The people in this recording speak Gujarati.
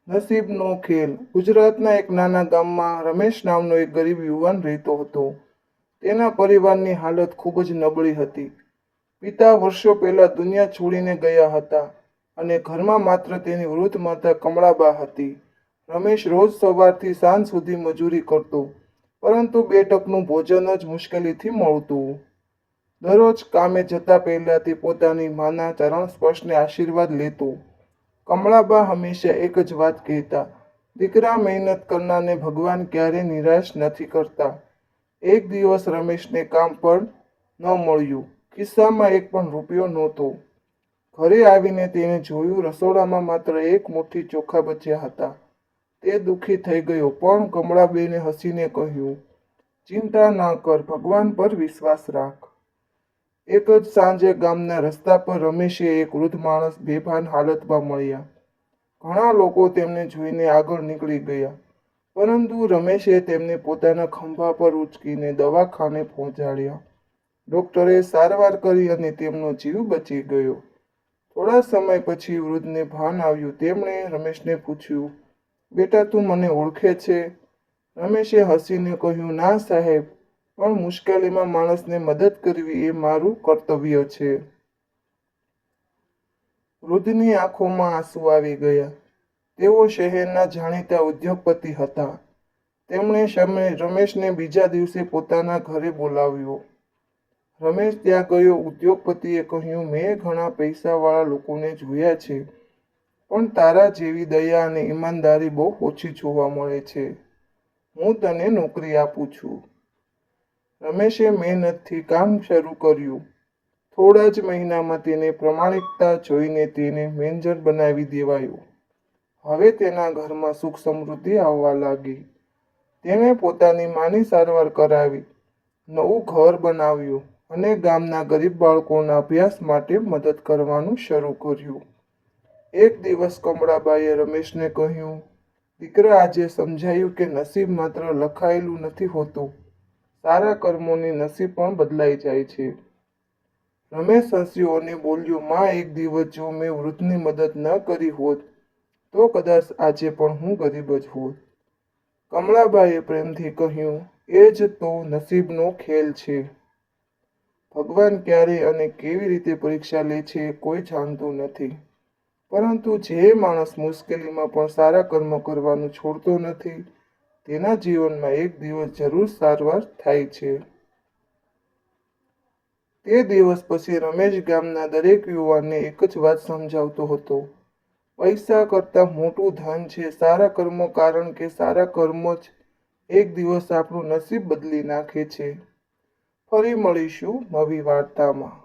નસીબનો ખેલ. ગુજરાતના એક નાના ગામમાં રમેશ નામનો એક ગરીબ યુવાન રહેતો હતો. તેના પરિવારની હાલત ખૂબ જ નબળી હતી. પિતા વર્ષો પહેલા દુનિયા છોડીને ગયા હતા અને ઘરમાં માત્ર તેની વૃદ્ધ માતા કમળાબા હતી. રમેશ રોજ સવારથી સાંજ સુધી મજૂરી કરતો, પરંતુ બે ટકનું ભોજન જ મુશ્કેલીથી મળતું. દરરોજ કામે જતા પહેલા તે પોતાની માના ચરણ સ્પર્શને આશીર્વાદ લેતો. કમળાબા હંમેશા એક જ વાત કહેતા, દીકરા, મહેનત કરનારને ભગવાન ક્યારેય નિરાશ નથી કરતા. એક દિવસ રમેશને કામ પર ન મળ્યું. ખિસ્સામાં એક પણ રૂપિયો નહોતો. ઘરે આવીને તેને જોયું, રસોડામાં માત્ર એક મુઠ્ઠી ચોખા બચ્યા હતા. તે દુઃખી થઈ ગયો, પણ કમળાબેને હસીને કહ્યું, ચિંતા ના કર, ભગવાન પર વિશ્વાસ રાખ. એક જ સાંજે ગામના રસ્તા પર રમેશે એક વૃદ્ધ માણસ બેભાન હાલતમાં મળ્યા. ઘણા લોકો તેમને જોઈને આગળ નીકળી ગયા, પરંતુ રમેશે તેમને પોતાના ખંભા પર ઉચકીને દવાખાને પહોંચાડ્યા. ડોક્ટરે સારવાર કરી અને તેમનો જીવ બચી ગયો. થોડા સમય પછી વૃદ્ધને ભાન આવ્યું. તેમણે રમેશને પૂછ્યું, બેટા, તું મને ઓળખે છે? રમેશે હસીને કહ્યું, ના સાહેબ, પણ મુશ્કેલીમાં માણસને મદદ કરવી એ મારું કર્તવ્ય છે. વૃદ્ધની આંખોમાં આંસુ આવી ગયા. તેઓ શહેરના જાણીતા ઉદ્યોગપતિ હતા. તેમણે રમેશને બીજા દિવસે પોતાના ઘરે બોલાવ્યો. રમેશ ત્યાં ગયો. ઉદ્યોગપતિએ કહ્યું, મેં ઘણા પૈસાવાળા લોકોને જોયા છે, પણ તારા જેવી દયા અને ઈમાનદારી બહુ ઓછી જોવા મળે છે. હું તને નોકરી આપું છું. રમેશે મહેનતથી કામ શરૂ કર્યું. થોડા જ મહિનામાં તેને પ્રમાણિકતા જોઈને તેને મેનેજર બનાવી દેવાયો. હવે તેના ઘરમાં સુખ સમૃદ્ધિ આવવા લાગી. તેણે પોતાની માની સારવાર કરાવી, નવું ઘર બનાવ્યું અને ગામના ગરીબ બાળકોના અભ્યાસ માટે મદદ કરવાનું શરૂ કર્યું. એક દિવસ કમળાબાઈએ રમેશને કહ્યું, દીકરા, આજે સમજાયું કે નસીબ માત્ર લખાયેલું નથી હોતું, સારા કર્મોની નસીબ પણ બદલાઈ જાય છે. રમેશ હસ્યો અને બોલ્યો, માં, એક દિવસ જો મેં વૃદ્ધની મદદ ન કરી હોત તો કદાચ આજે પણ હું ગરીબ જ હોત. કમળાબાઈએ પ્રેમથી કહ્યું, એ જ તો નસીબનો ખેલ છે. ભગવાન ક્યારે અને કેવી રીતે પરીક્ષા લે છે એ કોઈ જાણતું નથી, પરંતુ જે માણસ મુશ્કેલીમાં પણ સારા કર્મ કરવાનું છોડતો નથી, તેના જીવનમાં એક દિવસ જરૂર સારવાર થાય છે. તે દિવસ પછી રમેશ ગામના દરેક યુવાનને એક જ વાત સમજાવતો હતો, પૈસા કરતાં મોટું ધન છે સારા કર્મ, કારણ કે સારા કર્મ જ એક દિવસ આપણું નસીબ બદલી નાખે છે. ફરી મળીશું નવી વાર્તામાં.